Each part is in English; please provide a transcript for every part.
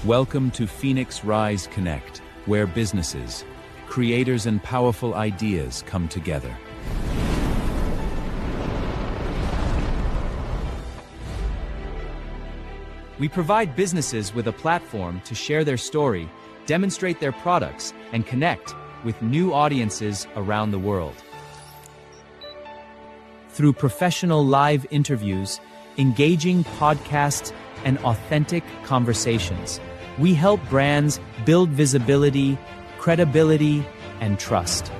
Welcome to Phoenix Rise Connect, where businesses, creators, and powerful ideas come together. We provide businesses with a platform to share their story, demonstrate their products, and connect with new audiences around the world. Through professional live interviews, engaging podcasts, and authentic conversations, we help brands build visibility, credibility, and trust.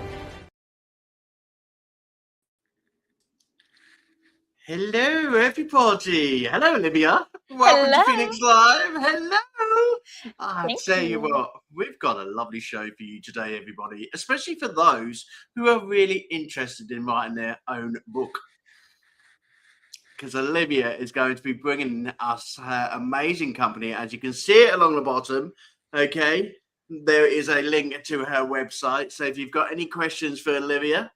Hello, everybody. Hello, Olivia. Welcome to Phoenix Live. Hello. I tell you what, we've got a lovely show for you today, everybody, especially for those who are really interested in writing their own book. Because Olivia is going to be bringing us her amazing company. As you can see it along the bottom, okay, there is a link to her website. So if you've got any questions for Olivia,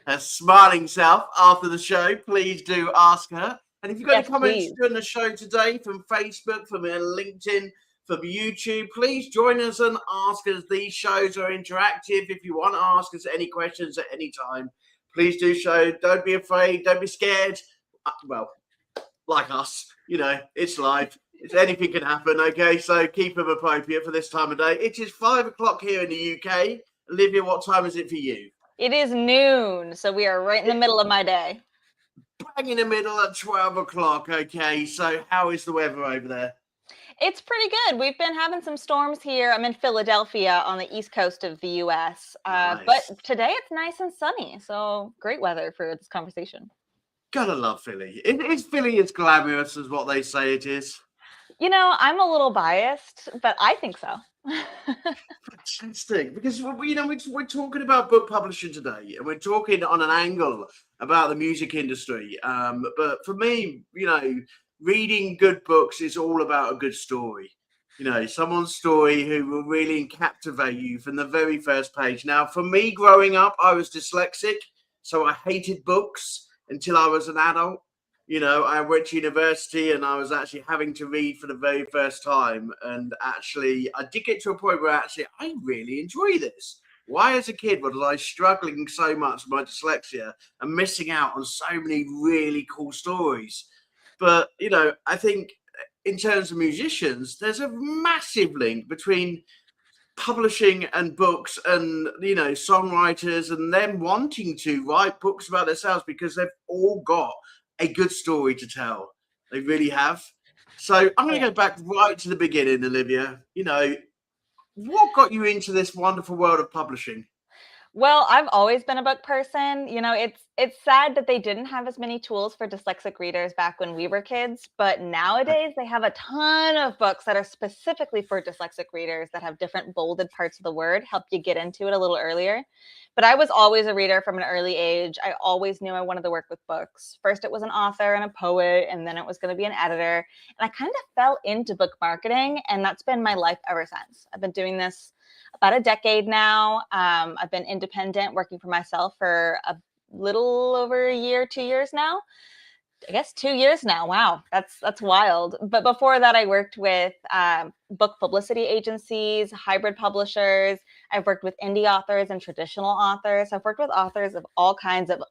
her smiling self after the show, please do ask her. And if you've got any comments during the show today from Facebook, from LinkedIn, from YouTube, please join us and ask us. These shows are interactive. If you want to ask us any questions at any time, please do so. Don't be afraid. Don't be scared. Well, like us, you know, it's live. Anything can happen, okay? So keep them appropriate for this time of day. It is 5 o'clock here in the UK. Olivia, what time is it for you? It is noon, so we are right in the middle of my day. Bang in the middle at 12 o'clock, okay. So how is the weather over there? It's pretty good. We've been having some storms here. I'm in Philadelphia on the east coast of the U.S., Nice. but today it's nice and sunny, so great weather for this conversation. Gotta love Philly. Is Philly as glamorous as what they say it is? You know, I'm a little biased, but I think so. Fantastic, because you know we're talking about book publishing today, and we're talking on an angle about the music industry. But for me, you know, reading good books is all about a good story. You know, someone's story who will really captivate you from the very first page. Now, for me, growing up, I was dyslexic, so I hated books until I was an adult. You know, I went to university and I was actually having to read for the very first time. And actually, I did get to a point where actually I really enjoy this. Why, as a kid, was I struggling so much with my dyslexia and missing out on so many really cool stories? But, you know, I think in terms of musicians, there's a massive link between publishing and books and, you know, songwriters and them wanting to write books about themselves because they've all got a good story to tell. They really have. So I'm going to go back right to the beginning, Olivia. You know, what got you into this wonderful world of publishing? Well, I've always been a book person. You know, it's sad that they didn't have as many tools for dyslexic readers back when we were kids, but nowadays they have a ton of books that are specifically for dyslexic readers that have different bolded parts of the word, help you get into it a little earlier. But I was always a reader from an early age. I always knew I wanted to work with books. First, it was an author and a poet, and then it was going to be an editor. And I kind of fell into book marketing, and that's been my life ever since. I've been doing this about a decade now. I've been independent, working for myself for a little over a year, 2 years now. I guess 2 years now. Wow, that's wild. But before that, I worked with book publicity agencies, hybrid publishers. I've worked with indie authors and traditional authors. I've worked with authors of all kinds of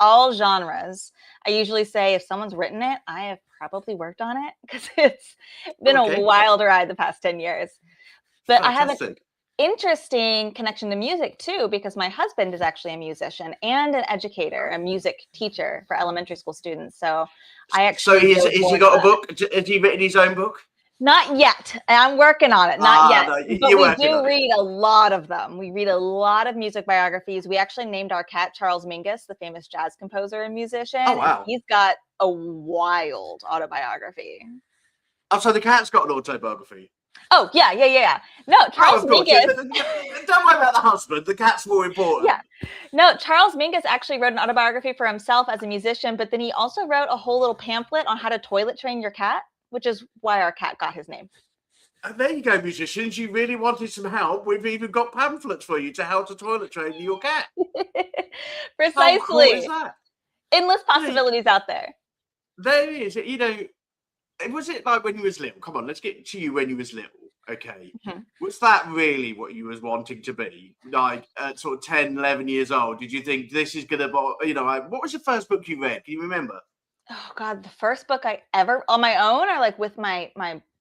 all genres. I usually say if someone's written it, I have probably worked on it because it's been a wild ride the past 10 years. But Fantastic. I have an interesting connection to music too, because my husband is actually a musician and an educator, a music teacher for elementary school students. So I actually. So has he got a book? Has he written his own book? Not yet. I'm working on it. Not yet. No, but we do read a lot of them. We read a lot of music biographies. We actually named our cat Charles Mingus, the famous jazz composer and musician. Oh, wow. And he's got a wild autobiography. Oh, so the cat's got an autobiography? Oh, yeah. No, Charles Mingus. Don't worry about the husband. The cat's more important. Yeah. No, Charles Mingus actually wrote an autobiography for himself as a musician, but then he also wrote a whole little pamphlet on how to toilet train your cat, which is why our cat got his name. And there you go, musicians. You really wanted some help. We've even got pamphlets for you to how to toilet train your cat. Precisely. How cool is that? Endless possibilities out there. There is. You know, was it like when you was little? Come on, let's get to you when you was little. Okay. Mhm. Was that really what you was wanting to be? Like at sort of 10, 11 years old, did you think this is going to, like, what was the first book you read? Can you remember? Oh God, the first book I ever on my own or like with my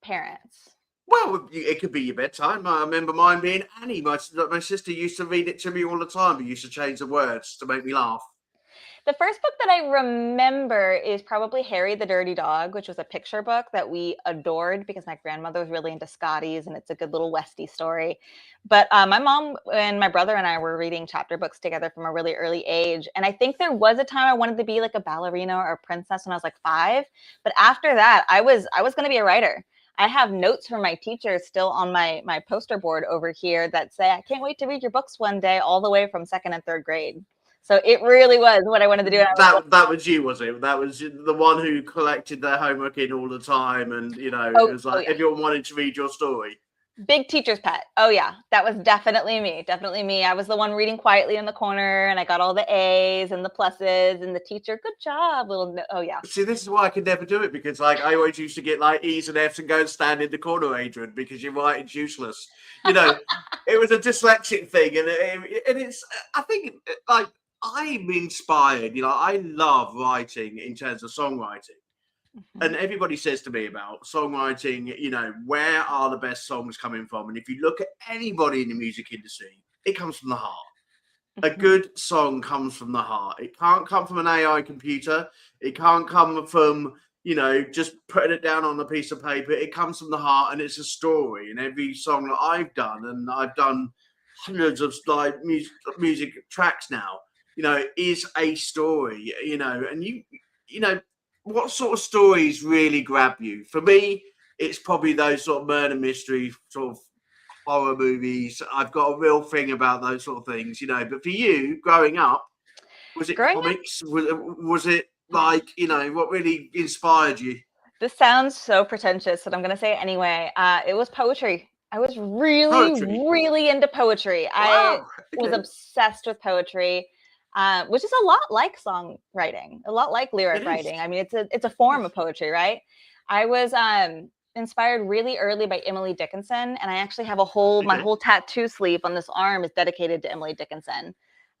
parents? Well, it could be your bedtime. I remember mine being Annie. My sister used to read it to me all the time. But used to change the words to make me laugh. The first book that I remember is probably Harry the Dirty Dog, which was a picture book that we adored because my grandmother was really into Scotties, and it's a good little Westie story. But my mom and my brother and I were reading chapter books together from a really early age. And I think there was a time I wanted to be like a ballerina or a princess when I was like 5. But after that, I was going to be a writer. I have notes from my teachers still on my poster board over here that say, I can't wait to read your books one day, all the way from 2nd and 3rd grade. So it really was what I wanted to do. That was you, was it? That was the one who collected their homework in all the time, and it was like yeah. everyone wanted to read your story. Big teacher's pet. Oh yeah, that was definitely me. Definitely me. I was the one reading quietly in the corner, and I got all the A's and the pluses, and the teacher, good job, little. Oh yeah. See, this is why I could never do it, because like I always used to get like E's and F's and go and stand in the corner, Adrian, because you're right, it's useless. It was a dyslexic thing, and it's. I think like I'm inspired. I love writing in terms of songwriting. And everybody says to me about songwriting, where are the best songs coming from? And if you look at anybody in the music industry, it comes from the heart. A good song comes from the heart. It can't come from an AI computer. It can't come from, just putting it down on a piece of paper. It comes from the heart, and it's a story. And every song that I've done, and I've done hundreds of like music tracks now, is a story, and what sort of stories really grab you? For me, it's probably those sort of murder mystery, sort of horror movies. I've got a real thing about those sort of things, But for you, growing up, was it comics? Was it like, what really inspired you? This sounds so pretentious, but I'm going to say it anyway. It was poetry. I was really into poetry. Wow. I was obsessed with poetry. Which is a lot like songwriting, a lot like lyric writing. I mean, it's a form of poetry, right? I was inspired really early by Emily Dickinson, and I actually have my whole tattoo sleeve on this arm is dedicated to Emily Dickinson.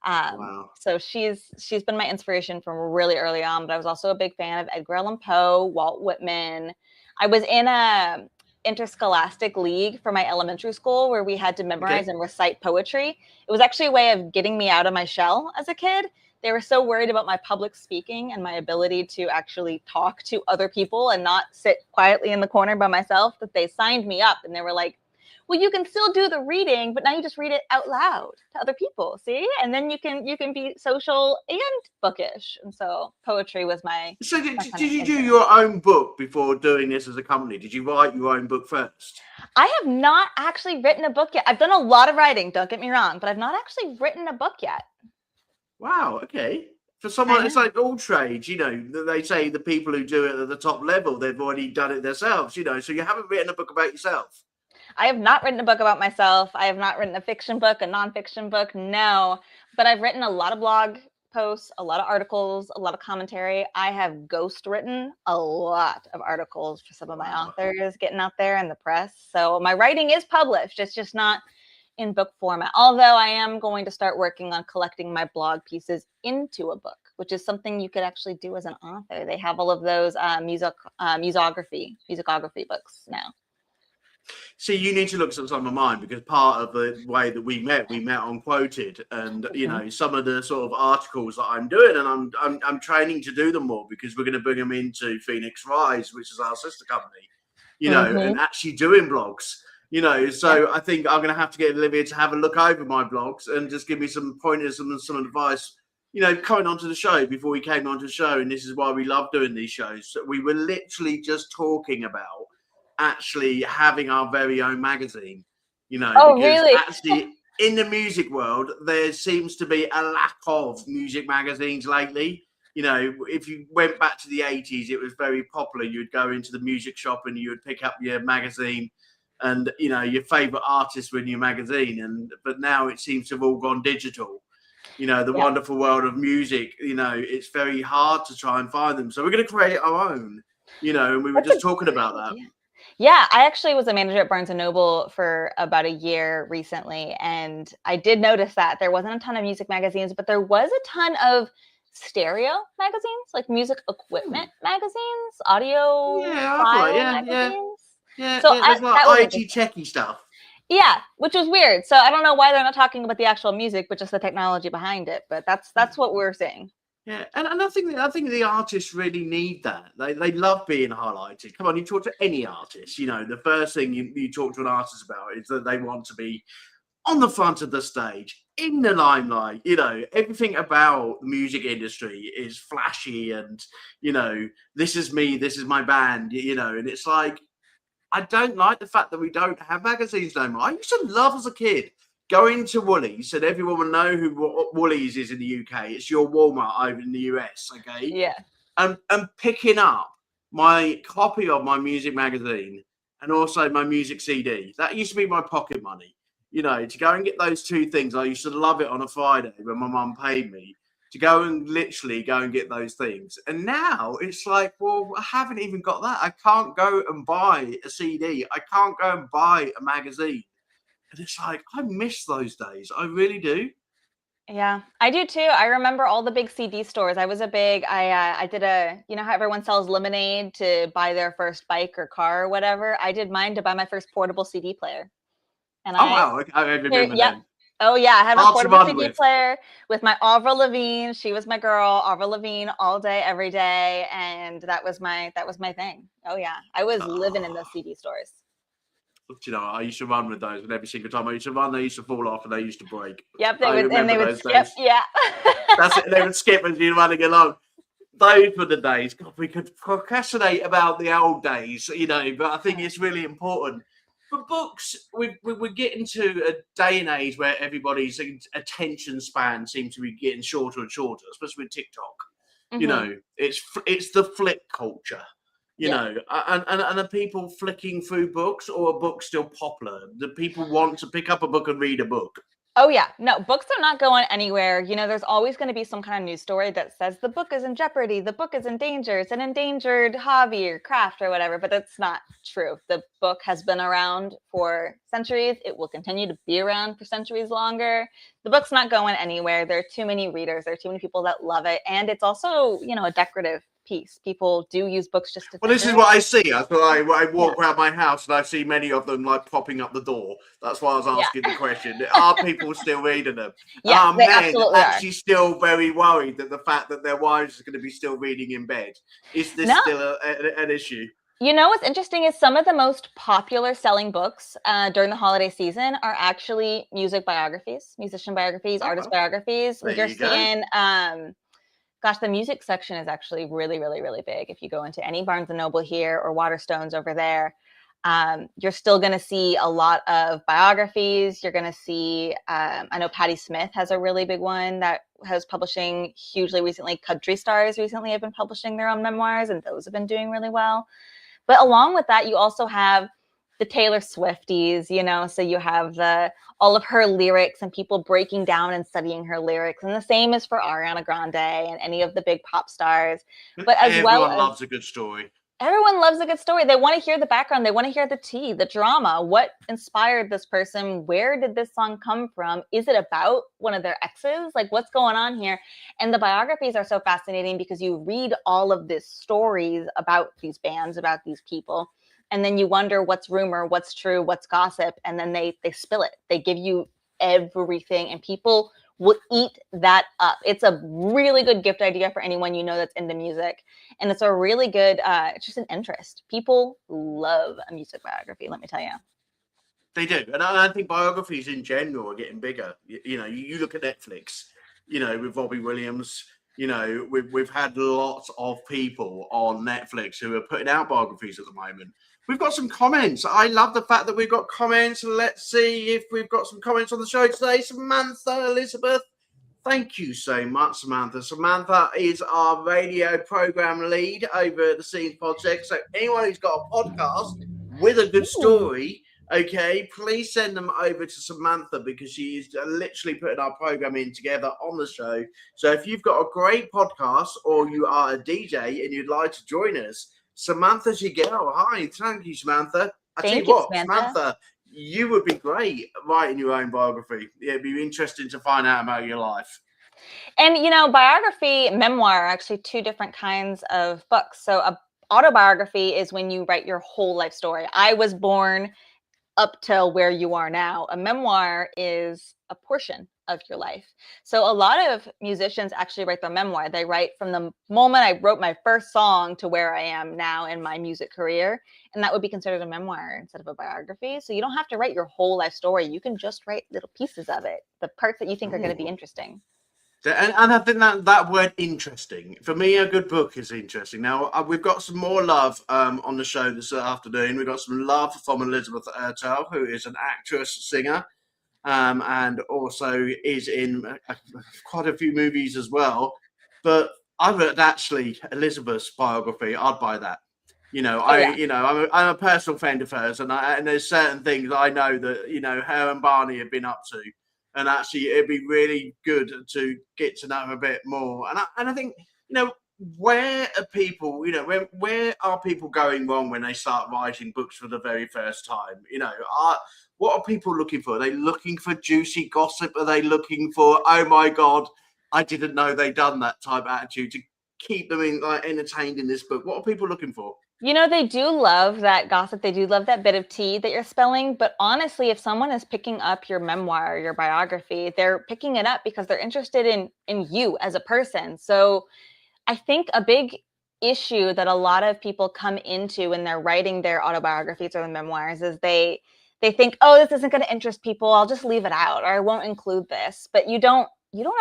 Wow. So she's been my inspiration from really early on. But I was also a big fan of Edgar Allan Poe, Walt Whitman. I was in a interscholastic league for my elementary school where we had to memorize and recite poetry. It was actually a way of getting me out of my shell as a kid. They were so worried about my public speaking and my ability to actually talk to other people and not sit quietly in the corner by myself that they signed me up, and they were like, well, you can still do the reading, but now you just read it out loud to other people, see? And then you can be social and bookish. And so poetry was my... So did you do your own book before doing this as a company? Did you write your own book first? I have not actually written a book yet. I've done a lot of writing, don't get me wrong, but I've not actually written a book yet. Wow, okay. For someone, it's like all trades, they say the people who do it at the top level, they've already done it themselves, so you haven't written a book about yourself. I have not written a book about myself. I have not written a fiction book, a nonfiction book, no. But I've written a lot of blog posts, a lot of articles, a lot of commentary. I have ghost written a lot of articles for some of my authors getting out there in the press. So my writing is published. It's just not in book format. Although I am going to start working on collecting my blog pieces into a book, which is something you could actually do as an author. They have all of those musicography books now. See, you need to look at some of mine, because part of the way that we met on Quoted, and some of the sort of articles that I'm doing, and I'm training to do them more, because we're going to bring them into Phoenix Rise, which is our sister company, and actually doing blogs, so I think I'm going to have to get Olivia to have a look over my blogs and just give me some pointers and some advice, coming onto the show before we came onto the show. And this is why we love doing these shows. So we were literally just talking about actually having our very own magazine, because really? Actually in the music world there seems to be a lack of music magazines lately. If you went back to the 80s, it was very popular. You'd go into the music shop and you would pick up your magazine, and your favorite artists were in your magazine. But now it seems to have all gone digital. The wonderful world of music, it's very hard to try and find them. So we're going to create our own, and we were just talking about that. Yeah, I actually was a manager at Barnes & Noble for about a year recently, and I did notice that there wasn't a ton of music magazines, but there was a ton of stereo magazines, like music equipment magazines, audio Yeah, I've like, file yeah. magazines. Yeah, So there's like that was IT interesting. techie stuff. Yeah, which was weird. So I don't know why they're not talking about the actual music, but just the technology behind it. But that's what we're seeing. Yeah, and I think the artists really need that. They love being highlighted. Come on, you talk to any artist, you know, the first thing you talk to an artist about is that they want to be on the front of the stage, in the limelight. You know, everything about the music industry is flashy and, you know, this is me, this is my band, you know, and it's like, I don't like the fact that we don't have magazines no more. I used to love as a kid going to Woolies, and everyone will know who Woolies is in the UK. It's your Walmart over in the US, okay? Yeah. And picking up my copy of my music magazine and also my music CD. That used to be my pocket money. You know, to go and get those two things. I used to love it on a Friday when my mum paid me to go and literally go and get those things. And now it's like, well, I haven't even got that. I can't go and buy a CD. I can't go and buy a magazine. And it's like, I miss those days. I really do. Yeah, I do too. I remember all the big CD stores. I did you know how everyone sells lemonade to buy their first bike or car or whatever? I did mine to buy my first portable CD player. And Oh, wow. I remember yep. them. Oh yeah, I had my Hard to portable run CD with. player with my Avril Lavigne. She was my girl, Avril Lavigne, all day, every day, and that was my thing. Oh yeah, I was living in those CD stores. You know, I used to run with those, and every single time I used to run, they used to fall off and they used to break. Yep, I remember they would those skip. days. Yeah. That's it. They would skip as you're running along. Those were the days. God, we could procrastinate about the old days, you know, but I think it's really important. For books, we're getting to a day and age where everybody's attention span seems to be getting shorter and shorter, especially with TikTok. You know, it's the flick culture. You Yeah. know, and are people flicking through books, or are books still popular? Do people want to pick up a book and read a book? Oh yeah, no, books are not going anywhere. You know, there's always going to be some kind of news story that says the book is in jeopardy, the book is in danger, it's an endangered hobby or craft or whatever, but that's not true. The book has been around for centuries. It will continue to be around for centuries longer. The book's not going anywhere. There are too many readers, there are too many people that love it, and it's also, you know, a decorative piece. People do use books just to. Well, this is what I see. I walk Yeah. around my house and I see many of them like propping up the door. That's why I was asking the question. Are people still reading them? Yeah, Are they men absolutely actually still very worried that the fact that their wives are going to be still reading in bed? Is this No. still an issue? You know what's interesting is some of the most popular selling books during the holiday season are actually music biographies, musician biographies, artist biographies. There You're you go. seeing, gosh, the music section is actually really, really, really big. If you go into any Barnes & Noble here or Waterstones over there, you're still going to see a lot of biographies. You're going to see, I know Patti Smith has a really big one that has publishing hugely recently. Country stars recently have been publishing their own memoirs, and those have been doing really well. But along with that, you also have the Taylor Swifties, you know, so you have all of her lyrics and people breaking down and studying her lyrics. And the same is for Ariana Grande and any of the big pop stars. But as Everyone loves a good story. Everyone loves a good story. They want to hear the background. They want to hear the tea, the drama. What inspired this person? Where did this song come from? Is it about one of their exes? Like, what's going on here? And the biographies are so fascinating because you read all of these stories about these bands, about these people, and then you wonder what's rumor, what's true, what's gossip, and then they spill it. They give you everything, and people will eat that up. It's a really good gift idea for anyone you know that's into music. And it's a really good, it's just an interest. People love a music biography, let me tell you. They do. And I think biographies in general are getting bigger. You know, you look at Netflix, you know, with Robbie Williams, you know, we've had lots of people on Netflix who are putting out biographies at the moment. We've got some comments. I love the fact that we've got comments. Let's see if we've got some comments on the show today. Samantha Elizabeth, thank you so much, Samantha. Samantha is our radio program lead over at the Scenes Project. So anyone who's got a podcast with a good story, okay, please send them over to Samantha because she's literally putting our program in together on the show. So if you've got a great podcast or you are a DJ and you'd like to join us, Samantha Gigel. Hi, thank you, Samantha. I tell you Thank you, what, Samantha, you would be great writing your own biography. Yeah, it'd be interesting to find out about your life. And biography, memoir are actually two different kinds of books. So a autobiography is when you write your whole life story. I was born up till where you are now. A memoir is a portion of your life. So a lot of musicians actually write their memoir. They write from the moment I wrote my first song to where I am now in my music career. And that would be considered a memoir instead of a biography. So you don't have to write your whole life story. You can just write little pieces of it, the parts that you think are going to be interesting. And I think that word interesting, for me, a good book is interesting. Now, we've got some more love on the show this afternoon. We've got some love from Elizabeth Ertel, who is an actress, singer, and also is in quite a few movies as well. But I read actually Elizabeth's biography. I'd buy that. I'm a personal friend of hers, and there's certain things I know that her and Barney have been up to. And actually, it'd be really good to get to know a bit more. And I think, where are people, where are people going wrong when they start writing books for the very first time? What are people looking for? Are they looking for juicy gossip? Are they looking for, oh my God, I didn't know they'd done that type of attitude to keep them entertained in this book? What are people looking for? They do love that gossip. They do love that bit of tea that you're spilling. But honestly, if someone is picking up your memoir or your biography, they're picking it up because they're interested in you as a person. So I think a big issue that a lot of people come into when they're writing their autobiographies or their memoirs is they think, oh, this isn't going to interest people. I'll just leave it out, or I won't include this. But you don't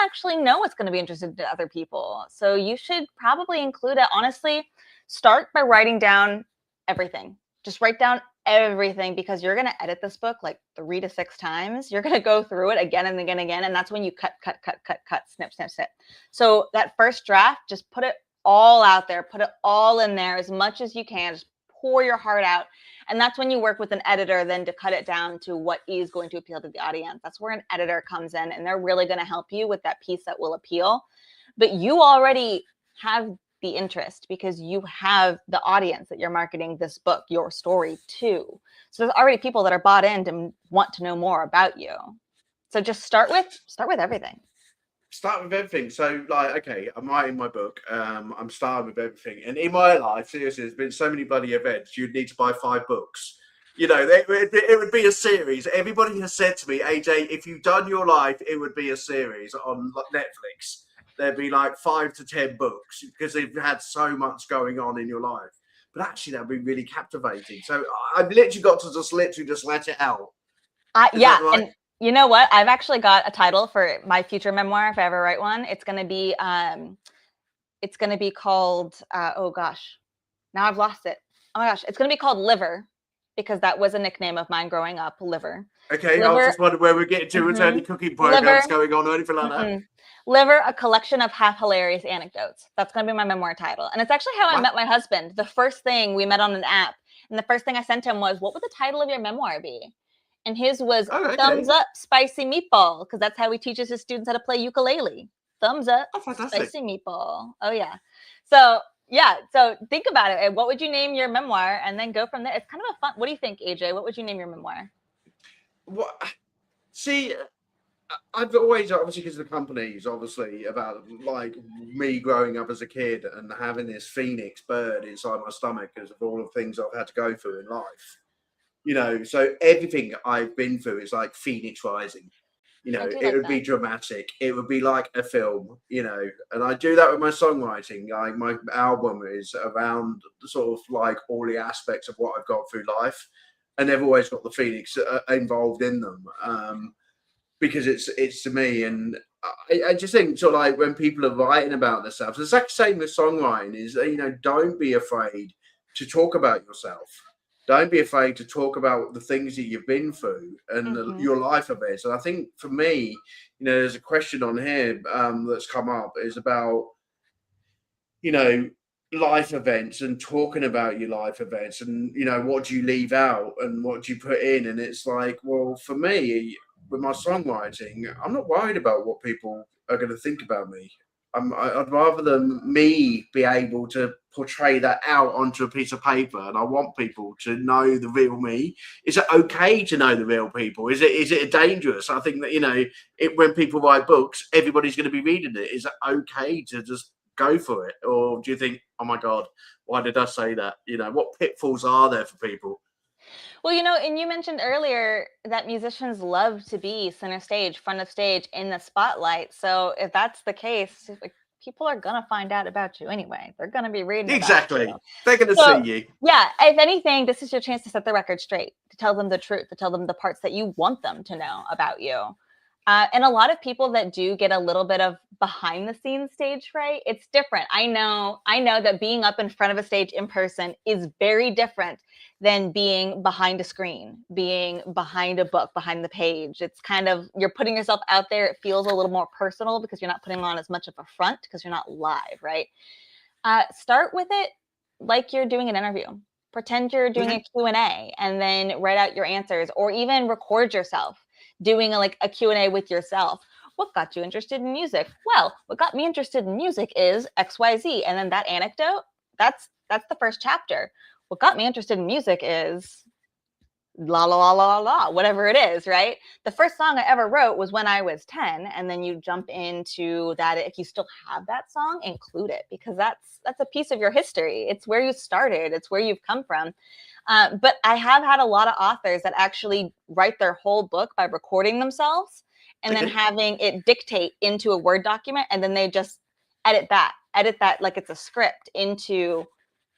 actually know what's going to be interesting to other people. So you should probably include it. Honestly, start by writing down everything. Just write down everything, because you're going to edit this book like 3 to 6 times. You're going to go through it again and again and again. And that's when you cut, snip, snip, snip. So that first draft, just put it all out there. Put it all in there as much as you can. Just pour your heart out. And that's when you work with an editor then to cut it down to what is going to appeal to the audience. That's where an editor comes in, and they're really going to help you with that piece that will appeal. But you already have the interest because you have the audience that you're marketing this book, your story to. So there's already people that are bought in and want to know more about you. So just start with everything. Start with everything. So, okay, I'm writing my book. I'm starting with everything. And in my life, seriously, there's been so many bloody events. You'd need to buy 5 books. It would be a series. Everybody has said to me, AJ, if you've done your life, it would be a series on Netflix. There'd be like 5 to 10 books because they've had so much going on in your life. But actually, that'd be really captivating. So I've literally got to just let it out. Yeah. Right? And you know what? I've actually got a title for my future memoir if I ever write one. It's going to be called, oh gosh, now I've lost it. Oh my gosh. It's going to be called Liver, because that was a nickname of mine growing up, Liver. Okay, Liver. I was just wondering where we're getting to with any cooking programs going on or anything like that. Liver, a collection of half hilarious anecdotes. That's going to be my memoir title. And it's actually how I met my husband. The first thing we met on an app, and the first thing I sent him was, what would the title of your memoir be? And his was Thumbs Up, Spicy Meatball, because that's how he teaches his students how to play ukulele. Thumbs up, spicy meatball. Oh, yeah. So, yeah. So think about it. What would you name your memoir? And then go from there. It's kind of a fun. What do you think, AJ? What would you name your memoir? What? See, I've always, obviously, because the company's obviously about like me growing up as a kid and having this phoenix bird inside my stomach because of all the things I've had to go through in life. So everything I've been through is like Phoenix Rising. It would be dramatic. It would be like a film, and I do that with my songwriting. Like my album is around sort of like all the aspects of what I've got through life, and they've always got the Phoenix involved in them. Because it's to me, and I just think sort of like when people are writing about themselves, it's like the same with songwriting is, don't be afraid to talk about yourself. Don't be afraid to talk about the things that you've been through and your life events. And I think for me, there's a question on here that's come up is about, life events and talking about your life events and, what do you leave out and what do you put in? And it's like, well, for me, with my songwriting, I'm not worried about what people are going to think about me. I'd rather than me be able to portray that out onto a piece of paper, and I want people to know the real me. Is it okay to know the real people? Is it dangerous? I think that when people write books, everybody's going to be reading it. Is it okay to just go for it, or do you think, oh my God, why did I say that? What pitfalls are there for people? Well, and you mentioned earlier that musicians love to be center stage, front of stage, in the spotlight. So if that's the case, people are going to find out about you anyway. They're going to be reading Exactly. about you. They're going to see you. Yeah. If anything, this is your chance to set the record straight, to tell them the truth, to tell them the parts that you want them to know about you. And a lot of people that do get a little bit of behind the scenes stage fright, it's different. I know that being up in front of a stage in person is very different than being behind a screen, being behind a book, behind the page. It's kind of, you're putting yourself out there. It feels a little more personal because you're not putting on as much of a front because you're not live, right? Start with it like you're doing an interview. Pretend you're doing a Q&A and then write out your answers, or even record yourself doing a Q&A with yourself. What got you interested in music? Well, what got me interested in music is XYZ. And then that anecdote, that's the first chapter. What got me interested in music is la la la la la, whatever it is, right? The first song I ever wrote was when I was 10, and then you jump into that. If you still have that song, include it, because that's a piece of your history. It's where you started. It's where you've come from. But I have had a lot of authors that actually write their whole book by recording themselves and then having it dictate into a Word document, and then they just edit that like it's a script into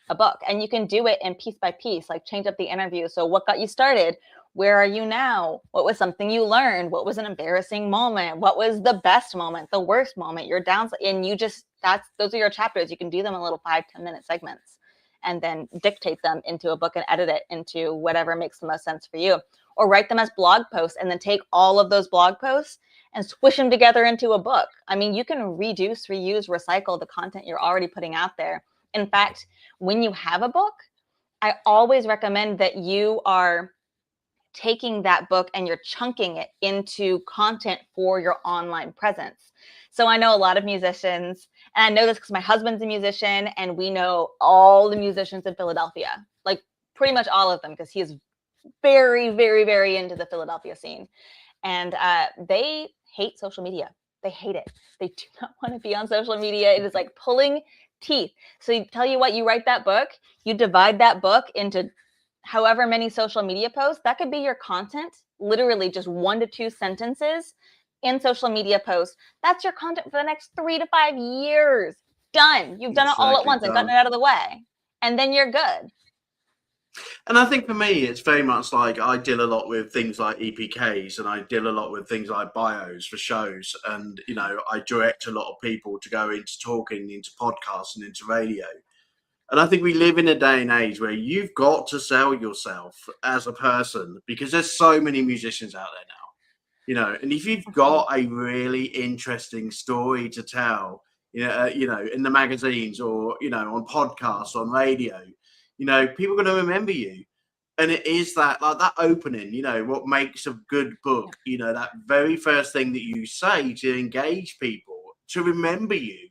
a book. And you can do it in piece by piece, like change up the interview. So what got you started? Where are you now? What was something you learned? What was an embarrassing moment? What was the best moment, the worst moment, your downside? And those are your chapters. You can do them in little 5-10 minute segments and then dictate them into a book and edit it into whatever makes the most sense for you. Or write them as blog posts and then take all of those blog posts and squish them together into a book. I mean, you can reduce, reuse, recycle the content you're already putting out there. In fact, when you have a book, I always recommend that you are taking that book and you're chunking it into content for your online presence. So I know a lot of musicians, and I know this because my husband's a musician, and we know all the musicians in Philadelphia, like pretty much all of them, because he is very, very, very into the Philadelphia scene. And they hate social media. They hate it. They do not want to be on social media. It is like pulling teeth. So you write that book, you divide that book into however many social media posts. That could be your content, literally just 1 to 2 sentences in social media posts. That's your content for the next 3 to 5 years. Done. You've done it all at once and gotten it out of the way. And then you're good. And I think for me, it's very much like I deal a lot with things like EPKs, and I deal a lot with things like bios for shows. And, I direct a lot of people to go into talking, into podcasts and into radio. And I think we live in a day and age where you've got to sell yourself as a person, because there's so many musicians out there now, and if you've got a really interesting story to tell, in the magazines or, on podcasts, on radio, people are going to remember you. And it is that opening, what makes a good book, that very first thing that you say to engage people, to remember you.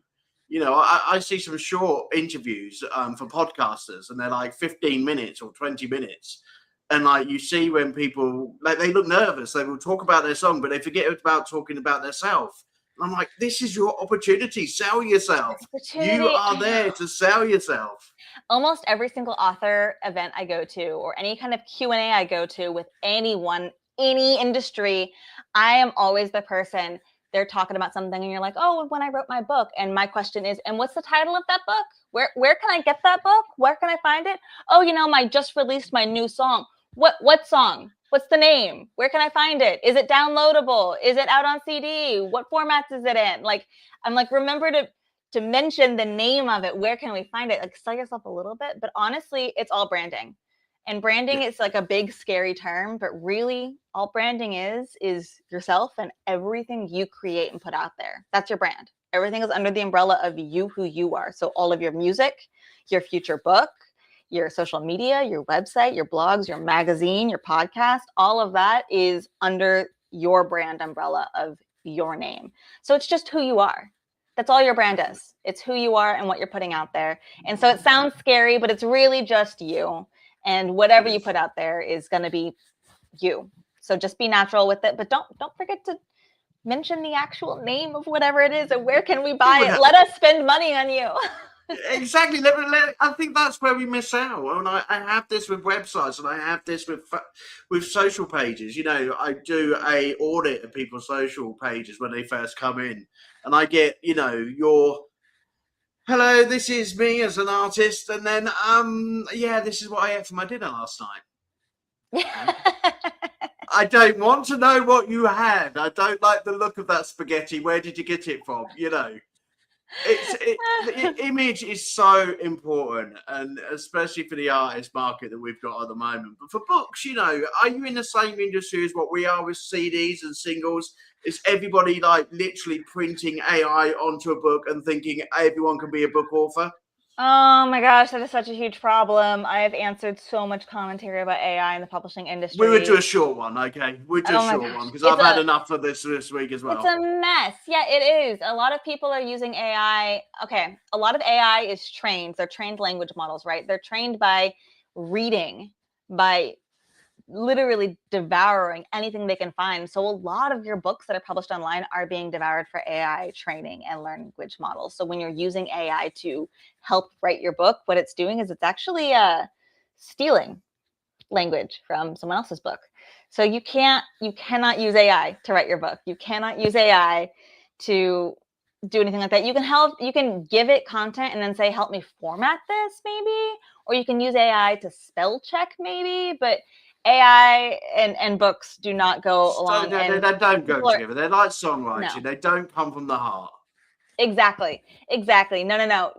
I see some short interviews for podcasters, and they're like 15 minutes or 20 minutes. And you see when people, they look nervous, they will talk about their song, but they forget about talking about themselves. And I'm like, this is your opportunity. Sell yourself. You are there to sell yourself. Almost every single author event I go to, or any kind of Q&A I go to with anyone, any industry, I am always the person. They're talking about something and you're like, oh, when I wrote my book. And my question is, and what's the title of that book? Where can I get that book? Where can I find it? Oh, I just released my new song. What song? What's the name? Where can I find it? Is it downloadable? Is it out on CD? What formats is it in? I'm like, remember to mention the name of it. Where can we find it? Sell yourself a little bit. But honestly, it's all branding. And branding is like a big, scary term, but really all branding is yourself and everything you create and put out there. That's your brand. Everything is under the umbrella of you, who you are. So all of your music, your future book, your social media, your website, your blogs, your magazine, your podcast, all of that is under your brand umbrella of your name. So it's just who you are. That's all your brand is. It's who you are and what you're putting out there. And so it sounds scary, but it's really just you. And whatever you put out there is going to be you. So just be natural with it, but don't forget to mention the actual name of whatever it is and where can we buy it. Let us spend money on you. Exactly. I think that's where we miss out. And I have this with websites, and I have this with social pages. You know, I do a audit of people's social pages when they first come in, and I get, you know, your hello, this is me as an artist, and then yeah, this is what I ate for my dinner last night. I don't want to know what you had. I don't like the look of that spaghetti. Where did you get it from? You know. The image is so important, and especially for the artist market that we've got at the moment. But for books, you know, are you in the same industry as what we are with CDs and singles? Is everybody like literally printing AI onto a book and thinking everyone can be a book author? Oh my gosh, that is such a huge problem. I have answered so much commentary about AI in the publishing industry. We would do a short one, okay? We'll do a short one because I've had enough of this week as well. It's a mess. Yeah, it is. A lot of people are using AI. Okay, a lot of AI is trained. They're trained language models, right? They're trained by reading, by literally devouring anything they can find. So a lot of your books that are published online are being devoured for AI training and language models. So when you're using AI to help write your book, what it's doing is it's actually stealing language from someone else's book. So you cannot use AI to write your book. You cannot use AI to do anything like that. You can give it content and then say, help me format this maybe, or you can use AI to spell check maybe, but AI and books do not go along. They don't go together. They're like songwriting. No. They don't come from the heart. Exactly. No.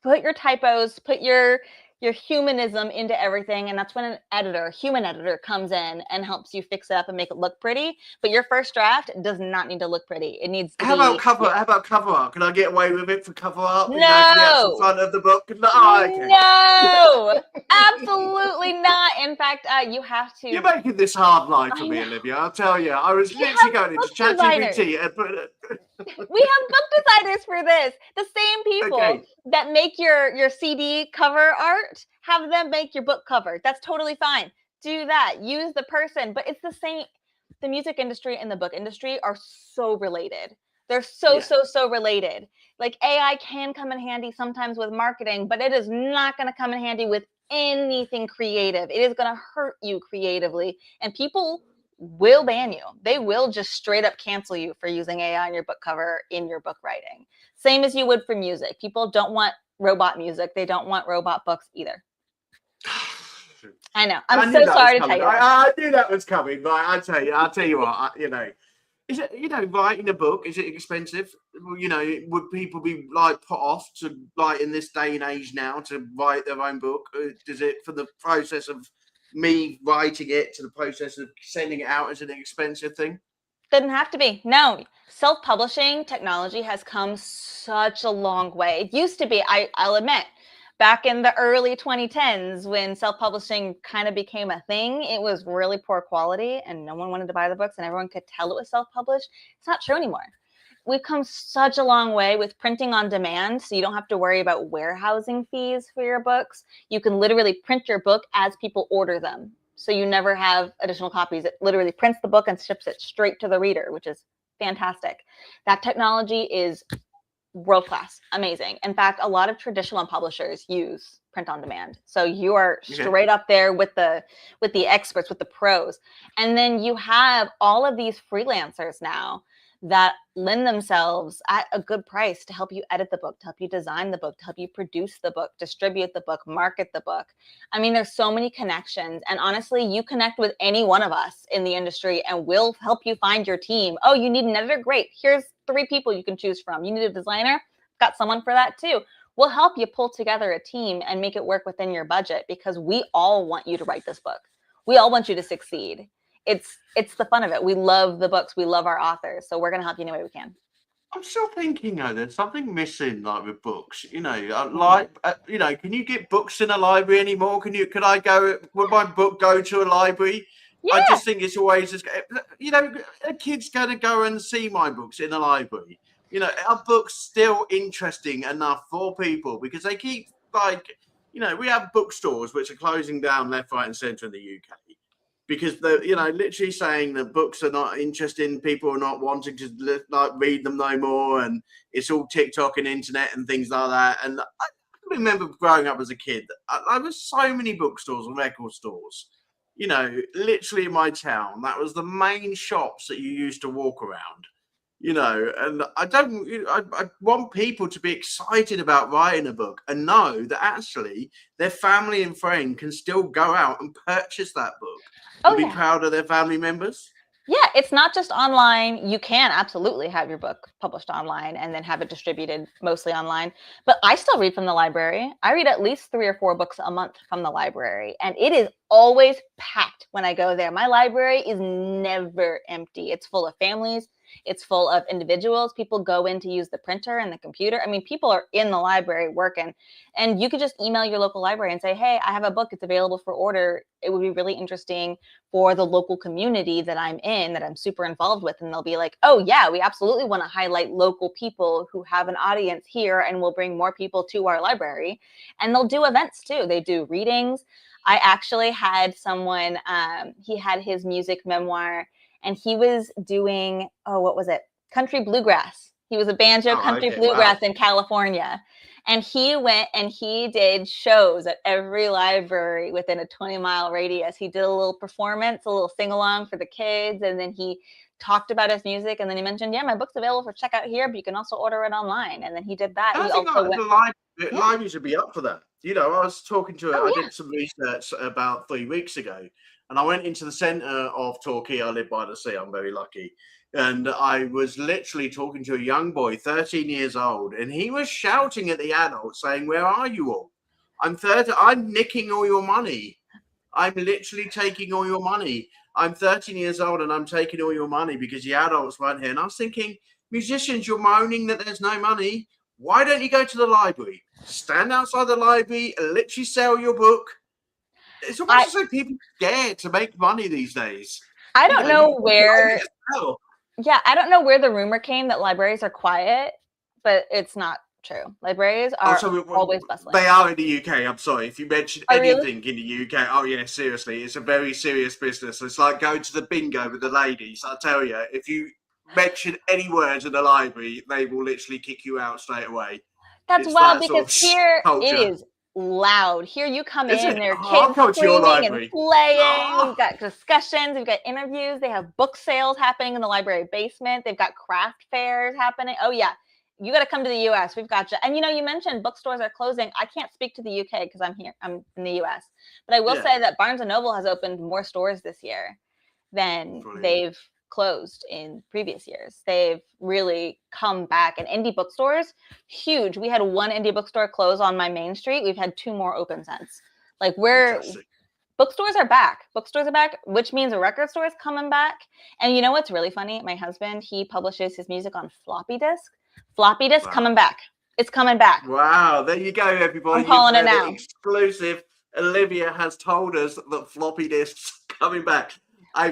Put your typos, put your humanism into everything, and that's when a human editor comes in and helps you fix it up and make it look pretty. But your first draft does not need to look pretty. It needs to How about cover art? Can I get away with it for cover art? No. You know, for the actual front of the book? Okay. No, absolutely not. In fact, you have to. You're making this hard life for me, Olivia. I'll tell you. I was literally going into ChatGPT and put it. We have book designers for this. The same people that make your CD cover art, have them make your book cover. That's totally fine. Do that. Use the person. But it's the same. The music industry and the book industry are so related. They're so related. Like AI can come in handy sometimes with marketing, but it is not going to come in handy with anything creative. It is going to hurt you creatively. And people will ban you. They will just straight up cancel you for using AI on your book cover in your book writing. Same as you would for music. People don't want robot music. They don't want robot books either. I know. I'm so sorry to tell you. I knew that was coming, but I'll tell you what, you know, is it, you know, writing a book, is it expensive? You know, would people be like put off to like in this day and age now to write their own book? Does it, for the process of me writing it to the process of sending it out, as an expensive thing? Didn't have to be. No, self-publishing technology has come such a long way. It used to be, I'll admit, back in the early 2010s when self-publishing kind of became a thing, it was really poor quality and no one wanted to buy the books and everyone could tell it was self-published. It's not true anymore. We've come such a long way with printing on demand, so you don't have to worry about warehousing fees for your books. You can literally print your book as people order them, so you never have additional copies. It literally prints the book and ships it straight to the reader, which is fantastic. That technology is world-class, amazing. In fact, a lot of traditional publishers use print on demand. So you are straight up there with the experts, with the pros. And then you have all of these freelancers now that lend themselves at a good price to help you edit the book, to help you design the book, to help you produce the book, distribute the book, market the book. I mean, there's so many connections. And honestly, you connect with any one of us in the industry and we'll help you find your team. Oh, you need an editor? Great. Here's 3 people you can choose from. You need a designer? Got someone for that too. We'll help you pull together a team and make it work within your budget, because we all want you to write this book. We all want you to succeed. It's the fun of it. We love the books. We love our authors. So we're going to help you any way we can. I'm still thinking, though, there's something missing, like with books. You know, you know, can you get books in a library anymore? Would my book go to a library? Yeah. I just think it's always, you know, a kid's going to go and see my books in a library. You know, are books still interesting enough for people? Because they keep, like, you know, we have bookstores which are closing down left, right, and centre in the UK because they're, you know, literally saying that books are not interesting. People are not wanting to like read them no more, and it's all TikTok and internet and things like that. And I remember growing up as a kid, there was so many bookstores and record stores. You know, literally in my town, that was the main shops that you used to walk around. You know, and I want people to be excited about writing a book and know that actually their family and friend can still go out and purchase that book and be proud of their family members. Yeah, it's not just online. You can absolutely have your book published online and then have it distributed mostly online. But I still read from the library. I read at least 3 or 4 books a month from the library, and it is always packed when I go there. My library is never empty. It's full of families. It's full of individuals. People go in to use the printer and the computer. I mean, people are in the library working, and you could just email your local library and say, hey, I have a book. It's available for order. It would be really interesting for the local community that I'm in, that I'm super involved with. And they'll be like, oh yeah, we absolutely want to highlight local people who have an audience here, and we'll bring more people to our library. And they'll do events too. They do readings. I actually had someone, he had his music memoir, and he was doing, what was it? Country bluegrass. He was a banjo country bluegrass in California. And he went and he did shows at every library within a 20-mile radius. He did a little performance, a little sing-along for the kids. And then he talked about his music. And then he mentioned, yeah, my book's available for checkout here, but you can also order it online. And then he did that. I think the library should be up for that. You know, I was talking to I did some research about 3 weeks ago. And I went into the centre of Torquay. I live by the sea. I'm very lucky. And I was literally talking to a young boy, 13 years old, and he was shouting at the adults saying, where are you all? I'm nicking all your money. I'm literally taking all your money. I'm 13 years old and I'm taking all your money because the adults weren't here. And I was thinking, musicians, you're moaning that there's no money. Why don't you go to the library? Stand outside the library and literally sell your book. It's almost like people scared to make money these days. I don't know where. Yeah, I don't know where the rumor came that libraries are quiet, but it's not true. Libraries are always bustling. They are in the UK. I'm sorry. If you mention anything in the UK, oh yeah, seriously, it's a very serious business. It's like going to the bingo with the ladies. I tell you, if you mention any words in the library, they will literally kick you out straight away. That's wild because here it is loud. Here you come in, there are kids screaming and playing. We've got discussions, we've got interviews. They have book sales happening in the library basement. They've got craft fairs happening. Oh yeah, you got to come to the US. We've got you. And you know, you mentioned bookstores are closing. I can't speak to the UK because I'm here. I'm in the US. But I will say that Barnes & Noble has opened more stores this year than they've closed in previous years. They've really come back. And indie bookstores, huge. We had 1 indie bookstore close on my main street. We've had 2 more open since. Like bookstores are back. Bookstores are back, which means a record store is coming back. And you know what's really funny? My husband, he publishes his music on floppy disk. Floppy disk coming back. It's coming back. Wow. There you go, everybody. I'm calling it now. Exclusive. Olivia has told us that floppy disks coming back.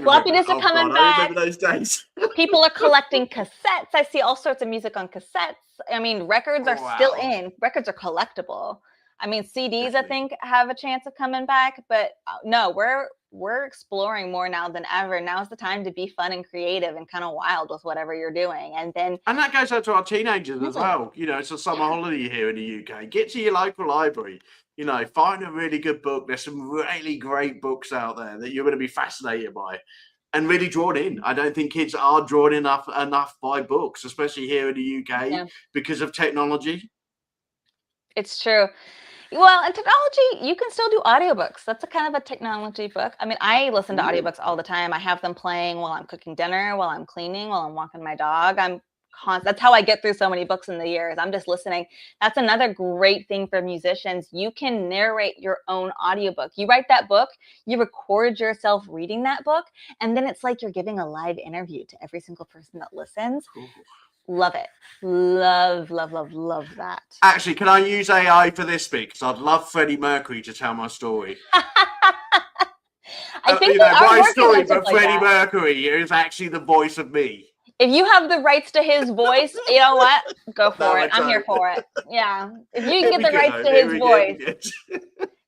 Floppy disks are coming back. I remember those days. People are collecting cassettes. I see all sorts of music on cassettes. I mean, records are still in. Records are collectible. I mean, CDs, I think, have a chance of coming back. But no, we're exploring more now than ever. Now's the time to be fun and creative and kind of wild with whatever you're doing. And that goes out to our teenagers as well. You know, it's a summer holiday here in the UK. Get to your local library. You know, find a really good book. There's some really great books out there that you're going to be fascinated by and really drawn in. I don't think kids are drawn enough by books, especially here in the UK because of technology. It's true. Well, and technology, you can still do audiobooks. That's a kind of a technology book. I mean, I listen to audiobooks all the time. I have them playing while I'm cooking dinner, while I'm cleaning, while I'm walking my dog. That's how I get through so many books in the years. I'm just listening. That's another great thing for musicians. You can narrate your own audiobook. You write that book, you record yourself reading that book, and then it's like you're giving a live interview to every single person that listens. Ooh. Love it. Love that. Actually, can I use AI for this bit? Because I'd love Freddie Mercury to tell my story. I think my story, but Freddie Mercury is actually the voice of me. If you have the rights to his voice, you know what? Go for No, it. I'm here for it. Yeah. If you can Here get the we rights go, to here his we go, voice,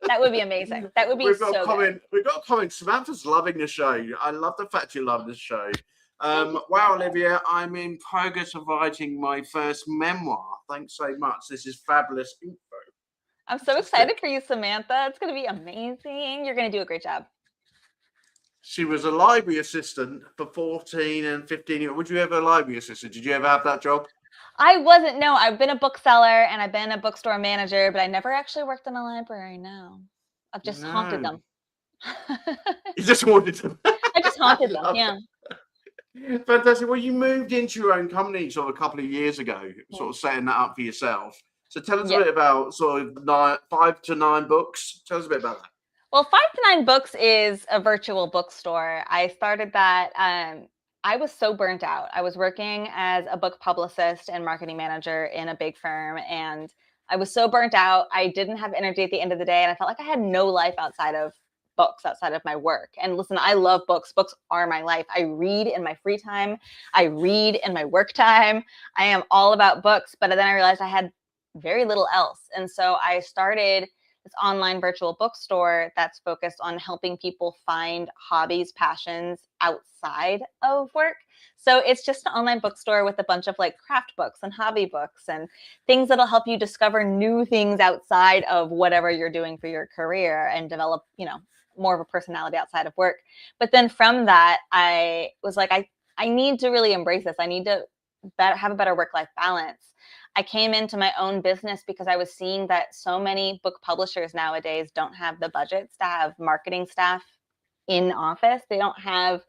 that would be amazing. That would be We've got so a comment. good. We've got a comment. Samantha's loving the show. I love the fact you love the show. You, Wow, Olivia, I'm in progress of writing my first memoir. Thanks so much. This is fabulous info. I'm so excited for you, Samantha. It's going to be amazing. You're going to do a great job. She was a library assistant for 14 and 15 years. Would you ever a library assistant? Did you ever have that job? I wasn't. No, I've been a bookseller and I've been a bookstore manager, but I never actually worked in a library. No, I've just haunted them. You just wanted to. I just haunted them. Yeah. Fantastic. Well, you moved into your own company sort of a couple of years ago, sort of setting that up for yourself. So tell us a bit about sort of 5 to 9 books. Tell us a bit about that. Well, 5 to 9 Books is a virtual bookstore. I started that. I was so burnt out. I was working as a book publicist and marketing manager in a big firm, and I was so burnt out. I didn't have energy at the end of the day, and I felt like I had no life outside of books, outside of my work. And listen, I love books. Books are my life. I read in my free time. I read in my work time. I am all about books. But then I realized I had very little else. And so I started this online virtual bookstore that's focused on helping people find hobbies, passions outside of work. So it's just an online bookstore with a bunch of like craft books and hobby books and things that'll help you discover new things outside of whatever you're doing for your career and develop, more of a personality outside of work. But then from that, I was like, I need to really embrace this. I need to have a better work-life balance. I came into my own business because I was seeing that so many book publishers nowadays don't have the budgets to have marketing staff in office. They don't have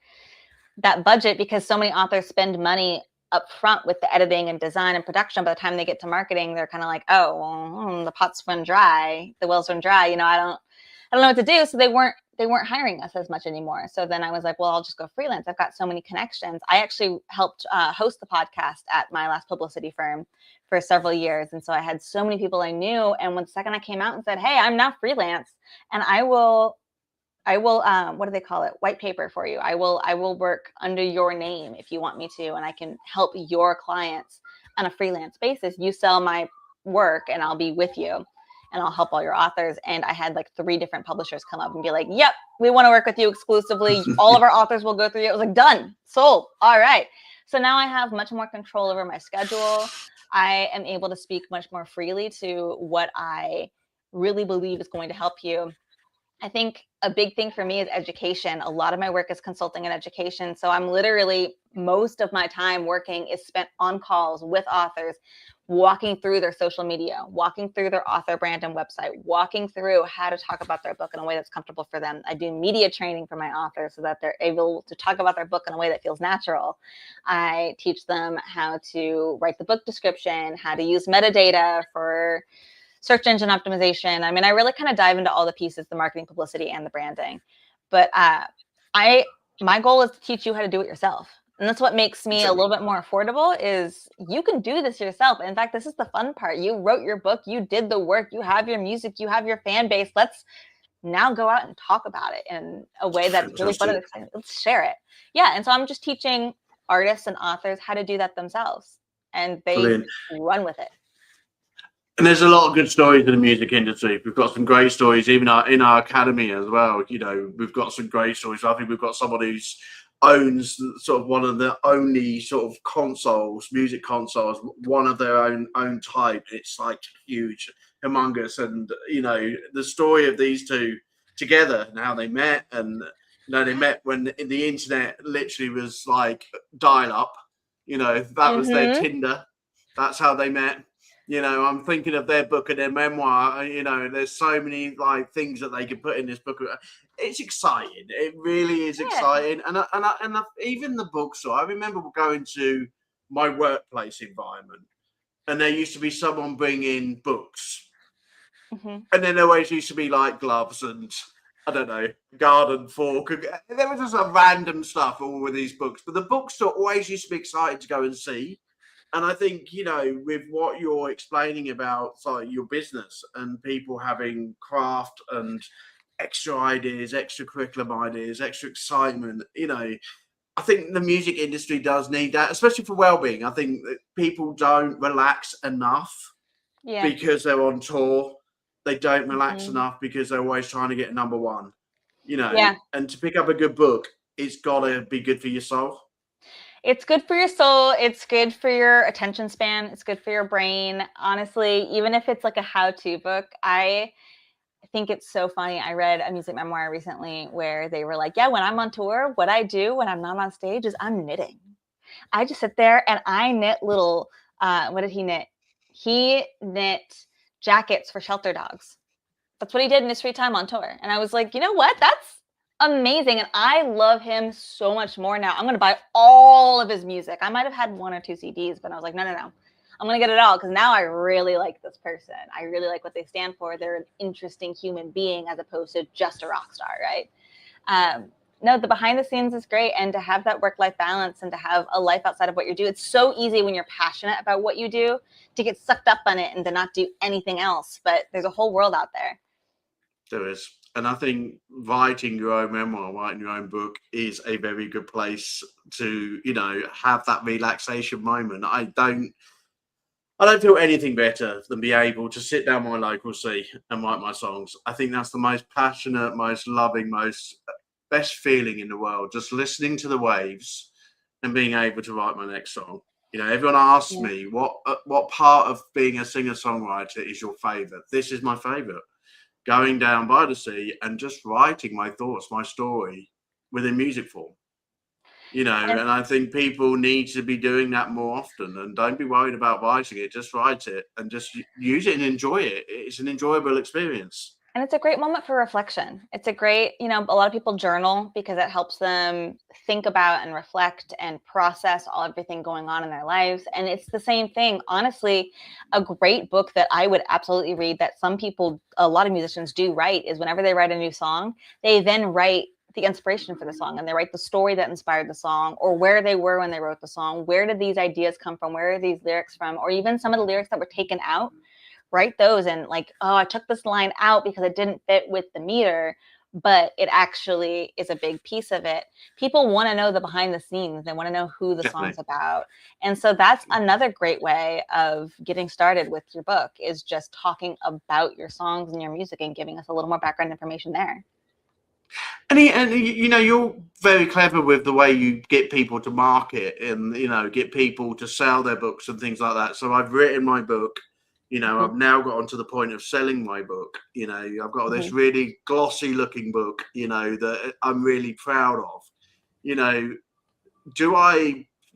that budget because so many authors spend money up front with the editing and design and production. By the time they get to marketing, they're kind of like, oh, well, the pot's run dry, the wells run dry. I don't know what to do. So they weren't hiring us as much anymore. So then I was like, well, I'll just go freelance. I've got so many connections. I actually helped host the podcast at my last publicity firm for several years. And so I had so many people I knew. And when the second I came out and said, hey, I'm now freelance and I will, what do they call it? White paper for you. I will work under your name if you want me to, and I can help your clients on a freelance basis. You sell my work and I'll be with you and I'll help all your authors. And I had like 3 different publishers come up and be like, yep, we want to work with you exclusively. All of our authors will go through you. It was like, done, sold. All right. So now I have much more control over my schedule. I am able to speak much more freely to what I really believe is going to help you. I think a big thing for me is education. A lot of my work is consulting and education. So I'm literally, most of my time working is spent on calls with authors, walking through their social media, walking through their author brand and website, walking through how to talk about their book in a way that's comfortable for them. I do media training for my authors so that they're able to talk about their book in a way that feels natural. I teach them how to write the book description, how to use metadata for search engine optimization. I mean, I really kind of dive into all the pieces, the marketing, publicity, and the branding. But my goal is to teach you how to do it yourself. And that's what makes me a little bit more affordable is you can do this yourself. In fact, this is the fun part. You wrote your book, you did the work, you have your music, you have your fan base. Let's now go out and talk about it in a way that's really fun and exciting. Let's share it. Yeah. And so I'm just teaching artists and authors how to do that themselves. And they run with it. And there's a lot of good stories in the music industry. We've got some great stories, even in our academy as well. We've got some great stories. I think we've got someone who's owns sort of one of the only sort of music consoles, one of their own type. It's like huge, humongous, and the story of these two together and how they met, and they met when the internet literally was like dial up. That was their Tinder. That's how they met. I'm thinking of their book and their memoir. There's so many like things that they could put in this book. It's exciting. It really is exciting. And even the bookstore. I remember going to my workplace environment, and there used to be someone bringing books, and then there always used to be like gloves and I don't know, garden fork. There was just some random stuff all with these books. But the bookstore always used to be excited to go and see. And I think, with what you're explaining about your business and people having craft and extra ideas, extra curriculum ideas, extra excitement, I think the music industry does need that, especially for well-being. I think that people don't relax enough because they're on tour. They don't relax enough because they're always trying to get number one, Yeah. and to pick up a good book, it's got to be good for your soul. It's good for your soul. It's good for your attention span. It's good for your brain. Honestly, even if it's like a how-to book, I think it's so funny. I read a music memoir recently where they were like, yeah, when I'm on tour, what I do when I'm not on stage is I'm knitting. I just sit there and I knit little, what did he knit? He knit jackets for shelter dogs. That's what he did in his free time on tour. And I was like, you know what? That's amazing. And I love him so much more now. I'm going to buy all of his music. I might have had 1 or 2 CDs, but I was like, no. I'm going to get it all because now I really like this person. I really like what they stand for. They're an interesting human being as opposed to just a rock star, right? No, the behind the scenes is great. And to have that work-life balance and to have a life outside of what you do, it's so easy when you're passionate about what you do to get sucked up on it and to not do anything else. But there's a whole world out there. There is. And I think writing your own memoir, writing your own book is a very good place to, have that relaxation moment. I don't feel anything better than be able to sit down my local sea and write my songs. I think that's the most passionate, most loving, best feeling in the world. Just listening to the waves and being able to write my next song. Everyone asks me what part of being a singer-songwriter is your favorite. This is my favorite. Going down by the sea and just writing my thoughts, my story within music form. And I think people need to be doing that more often, and don't be worried about writing it. Just write it and just use it and enjoy it. It's an enjoyable experience. And it's a great moment for reflection. It's a great, a lot of people journal because it helps them think about and reflect and process everything going on in their lives. And it's the same thing. Honestly, a great book that I would absolutely read that a lot of musicians do write is whenever they write a new song, they then write the inspiration for the song and they write the story that inspired the song or where they were when they wrote the song. Where did these ideas come from? Where are these lyrics from? Or even some of the lyrics that were taken out. Write those and like, I took this line out because it didn't fit with the meter, but it actually is a big piece of it. People want to know the behind the scenes. They want to know who the song's about. And so that's another great way of getting started with your book is just talking about your songs and your music and giving us a little more background information there. And you're very clever with the way you get people to market and, get people to sell their books and things like that. So I've written my book. I've now got onto the point of selling my book. I've got this really glossy looking book, that I'm really proud of.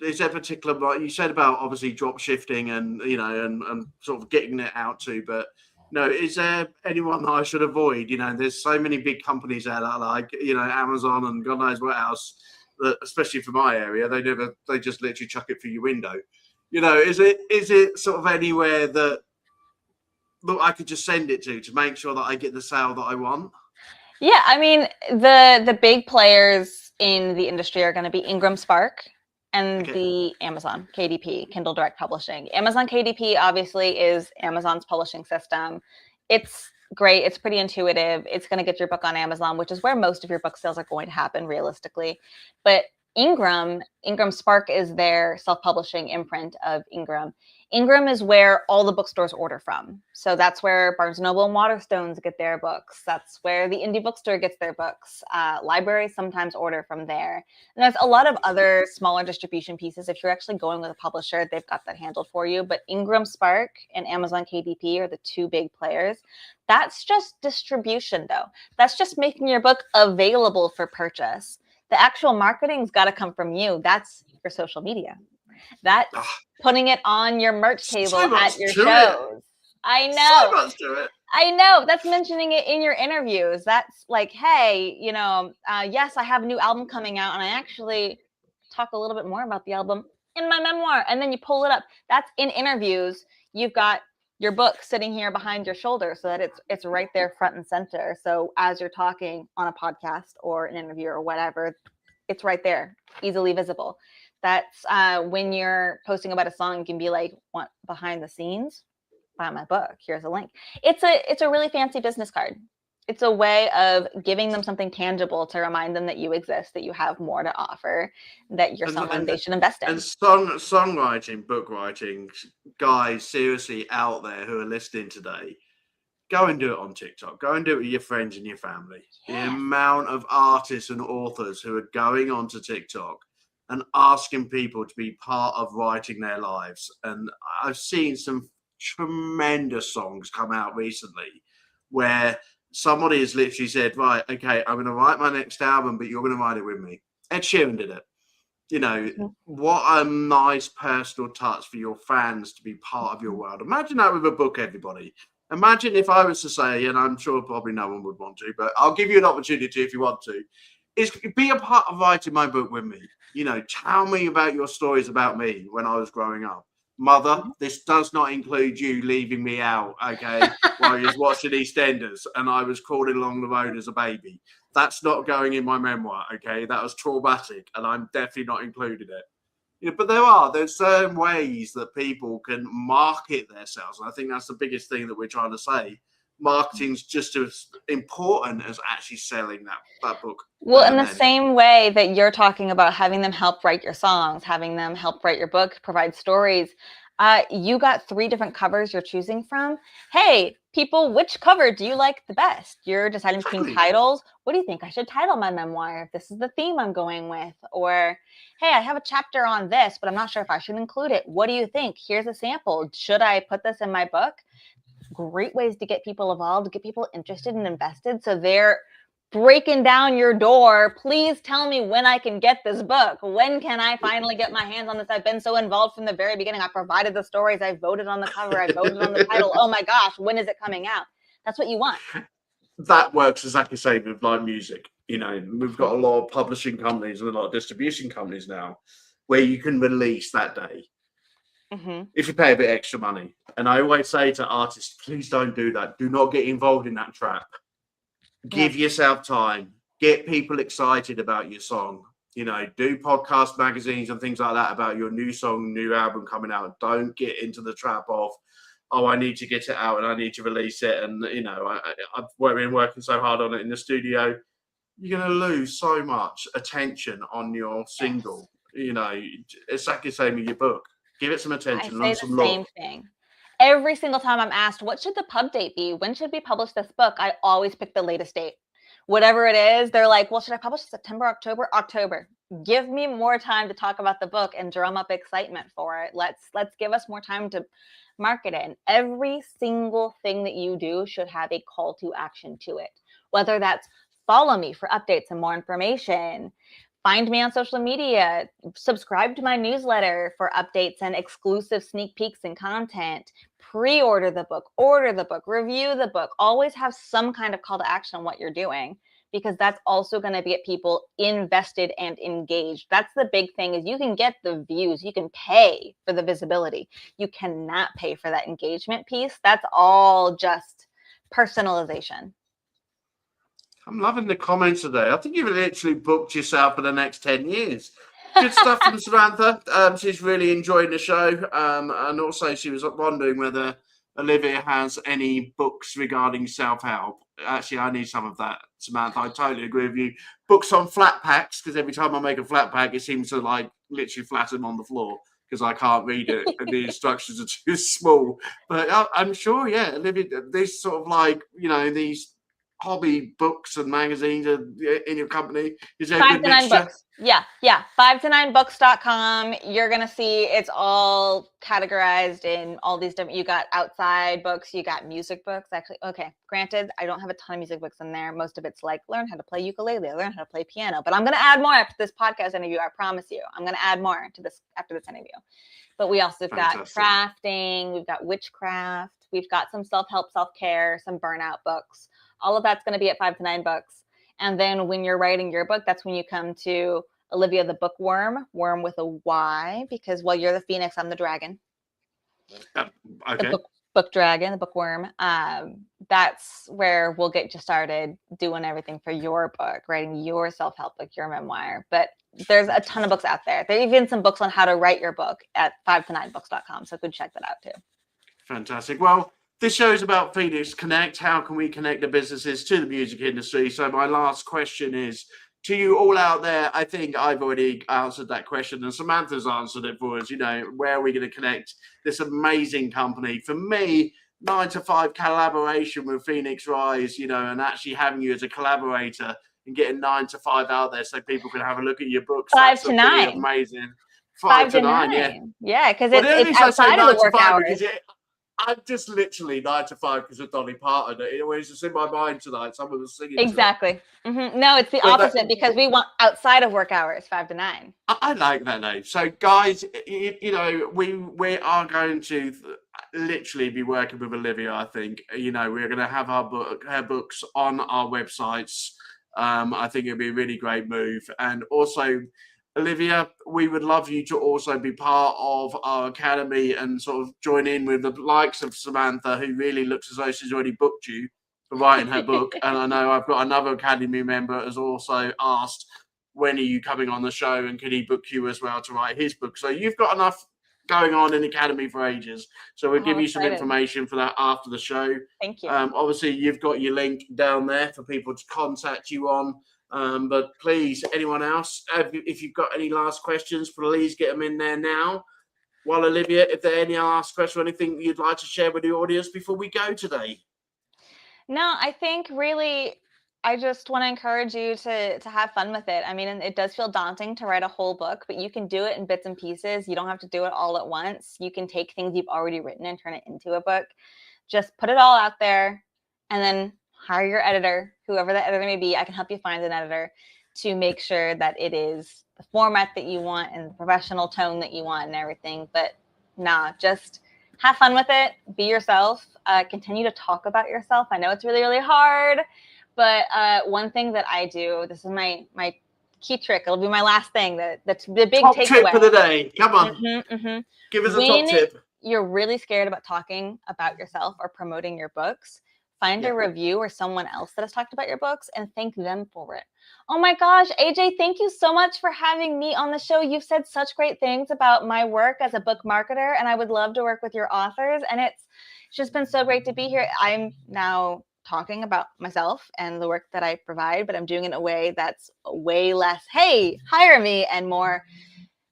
Is there particular, you said about obviously drop shifting and, and sort of getting it out to, but is there anyone that I should avoid? There's so many big companies out there like, Amazon and God knows what else, that, especially for my area, they just literally chuck it through your window. Is it sort of anywhere that, look, I could just send it to make sure that I get the sale that I want? Yeah, I mean, the big players in the industry are going to be Ingram Spark and the Amazon KDP, Kindle Direct Publishing. Amazon KDP obviously is Amazon's publishing system. It's great. It's pretty intuitive. It's going to get your book on Amazon, which is where most of your book sales are going to happen realistically. But Ingram Spark is their self-publishing imprint of Ingram. Ingram is where all the bookstores order from. So that's where Barnes & Noble and Waterstones get their books. That's where the indie bookstore gets their books. Libraries sometimes order from there. And there's a lot of other smaller distribution pieces. If you're actually going with a publisher, they've got that handled for you. But Ingram Spark and Amazon KDP are the two big players. That's just distribution, though. That's just making your book available for purchase. The actual marketing's got to come from you. That's your social media. That's putting it on your merch table at your shows. I know. So much to it. I know. That's mentioning it in your interviews. That's like, hey, yes, I have a new album coming out, and I actually talk a little bit more about the album in my memoir. And then you pull it up. That's in interviews. You've got your book sitting here behind your shoulder so that it's right there front and center. So as you're talking on a podcast or an interview or whatever, it's right there, easily visible. That's when you're posting about a song, you can be like, "Want behind the scenes? Buy my book. Here's a link." It's a really fancy business card. It's a way of giving them something tangible to remind them that you exist, that you have more to offer, that you're someone they should invest in. And songwriting, book writing, guys seriously out there who are listening today, go and do it on TikTok. Go and do it with your friends and your family. Yeah. The amount of artists and authors who are going onto TikTok and asking people to be part of writing their lives. And I've seen some tremendous songs come out recently where somebody has literally said, right, okay, I'm going to write my next album, but you're going to write it with me. Ed Sheeran did it. You know, what a nice personal touch for your fans to be part of your world. Imagine that with a book, everybody. Imagine if I was to say, and I'm sure probably no one would want to, but I'll give you an opportunity if you want to, is be a part of writing my book with me. You know, tell me about your stories about me when I was growing up. Mother, this does not include you leaving me out, okay, while you was watching EastEnders and I was crawling along the road as a baby. That's not going in my memoir, okay? That was traumatic, and I'm definitely not including it. You know, but there's certain ways that people can market themselves, and I think that's the biggest thing that we're trying to say. Marketing's just as important as actually selling that book. Well, in the same way that you're talking about having them help write your songs, having them help write your book, provide stories, you got 3 different covers you're choosing from. Hey, people, which cover do you like the best? You're deciding between titles. What do you think I should title my memoir if this is the theme I'm going with? Or, hey, I have a chapter on this, but I'm not sure if I should include it. What do you think? Here's a sample. Should I put this in my book? Great ways to get people involved, to get people interested and invested. So they're breaking down your door. Please tell me when I can get this book. When can I finally get my hands on this? I've been so involved from the very beginning. I provided the stories. I voted on the cover. I voted on the title. Oh my gosh, when is it coming out? That's what you want. That works exactly the same with live music. You know, we've got a lot of publishing companies and a lot of distribution companies now where you can release that day. If you pay a bit extra money. And I always say to artists, please don't do that. Do not get involved in that trap. Give yourself time. Get people excited about your song. You know, do podcast magazines and things like that about your new song, new album coming out. Don't get into the trap of, oh, I need to get it out and I need to release it. And, you know, I've been working so hard on it in the studio. You're going to lose so much attention on your single. You know, it's exactly the same with your book. Give it some attention. I say the same thing. Every single time I'm asked, what should the pub date be? When should we publish this book? I always pick the latest date. Whatever it is, they're like, well, should I publish September, October? October. Give me more time to talk about the book and drum up excitement for it. Let's give us more time to market it. And every single thing that you do should have a call to action to it. Whether that's follow me for updates and more information, find me on social media, subscribe to my newsletter for updates and exclusive sneak peeks and content, pre-order the book, order the book, review the book. Always have some kind of call to action on what you're doing, because that's also going to get people invested and engaged. That's the big thing, is you can get the views, you can pay for the visibility. You cannot pay for that engagement piece. That's all just personalization. I'm loving the comments today. I think you've literally booked yourself for the next 10 years. Good stuff from Samantha. She's really enjoying the show. And also she was wondering whether Olivia has any books regarding self-help. Actually, I need some of that, Samantha. I totally agree with you. Books on flat packs, because every time I make a flat pack, it seems to like literally flatten on the floor because I can't read it and the instructions are too small. But I'm sure, yeah, Olivia, this sort of like, you know, these hobby books and magazines in your company? Is there 5 to 9 books? Yeah. 5to9books.com. You're gonna see it's all categorized in all these different. You got outside books, you got music books. Actually, okay. Granted, I don't have a ton of music books in there. Most of it's like learn how to play ukulele, learn how to play piano. But I'm gonna add more after this podcast interview. I promise you. I'm gonna add more to this after this interview. But we also have got crafting. We've got witchcraft. We've got some self-help, self-care, some burnout books. All of that's going to be at 5 to 9 books. And then when you're writing your book, that's when you come to Olivia the Bookworm, worm with a Y, because, well, you're the phoenix, I'm the dragon. Okay. The book dragon, the bookworm. That's where we'll get you started doing everything for your book, writing your self-help book, your memoir. But there's a ton of books out there. There are even some books on how to write your book at 5to9books.com. So go check that out too. Fantastic. Well, this show is about Phoenix Connect. How can we connect the businesses to the music industry? So my last question is to you all out there. I think I've already answered that question, and Samantha's answered it for us. You know, where are we going to connect this amazing company? For me, 9 to 5 collaboration with Phoenix Rise, you know, and actually having you as a collaborator and getting 9 to 5 out there so people can have a look at your books. 5 to 9. Amazing. 5 to 9. Yeah, because it's I outside of the work hours. I'm just literally 9 to 5 because of Dolly Parton. It was just in my mind tonight. Someone was singing. Exactly. No, it's the opposite because we want outside of work hours, 5 to 9. I like that name. So, guys, you know, we are going to literally be working with Olivia. I think, you know, we're going to have her books on our websites. I think it'd be a really great move, and also, Olivia, we would love you to also be part of our academy and sort of join in with the likes of Samantha, who really looks as though she's already booked you for writing her book. And I know I've got another academy member has also asked, when are you coming on the show and can he book you as well to write his book? So you've got enough going on in the academy for ages. So we'll give you some information for that after the show. Thank you. Obviously, you've got your link down there for people to contact you on. But please, anyone else, if you've got any last questions, please get them in there now. While Olivia, if there are any last questions or anything you'd like to share with the audience before we go today. No, I think really, I just want to encourage you to have fun with it. I mean, it does feel daunting to write a whole book, but you can do it in bits and pieces. You don't have to do it all at once. You can take things you've already written and turn it into a book. Just put it all out there and then hire your editor, whoever that editor may be. I can help you find an editor to make sure that it is the format that you want and the professional tone that you want and everything. But nah, just have fun with it. Be yourself. Continue to talk about yourself. I know it's really, really hard, but one thing that I do, this is my key trick. It'll be my last thing. The big top takeaway. Tip for the day. Come on. Give us a top tip. You're really scared about talking about yourself or promoting your books, find a review or someone else that has talked about your books and thank them for it. Oh my gosh, AJ, thank you so much for having me on the show. You've said such great things about my work as a book marketer, and I would love to work with your authors. And it's just been so great to be here. I'm now talking about myself and the work that I provide, but I'm doing it in a way that's way less, hey, hire me, and more,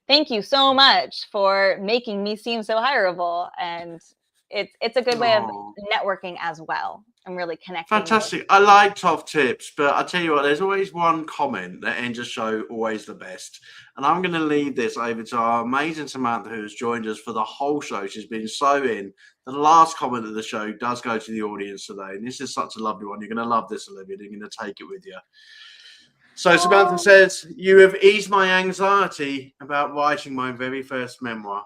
thank you so much for making me seem so hireable. And it's a good way of networking as well. I'm really connecting. Fantastic. I like top tips, but I tell you what, there's always one comment that ends a show always the best. And I'm going to leave this over to our amazing Samantha, who has joined us for the whole show. She's been so in. The last comment of the show does go to the audience today. And this is such a lovely one. You're going to love this, Olivia. You're going to take it with you. So Samantha says, you have eased my anxiety about writing my very first memoir.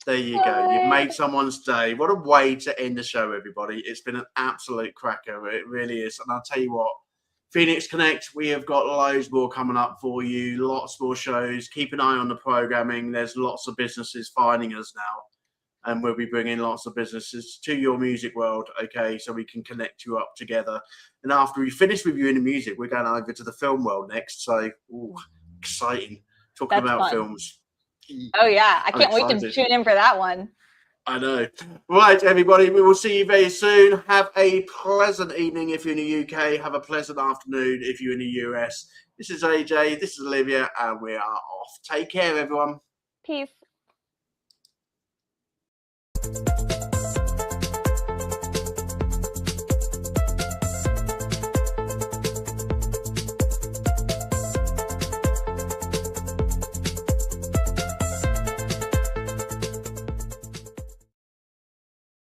There you go. You've made someone's day. What a way to end the show, everybody. It's been an absolute cracker. It really is. And I'll tell you what, Phoenix Connect, we have got loads more coming up for you. Lots more shows. Keep an eye on the programming. There's lots of businesses finding us now. And we'll be bringing lots of businesses to your music world, okay, so we can connect you up together. And after we finish reviewing the music, we're going over to the film world next. So, exciting. Talking about films. Oh, yeah. I can't wait to tune in for that one. I know. Right, everybody. We will see you very soon. Have a pleasant evening if you're in the UK. Have a pleasant afternoon if you're in the US. This is AJ. This is Olivia. And we are off. Take care, everyone. Peace.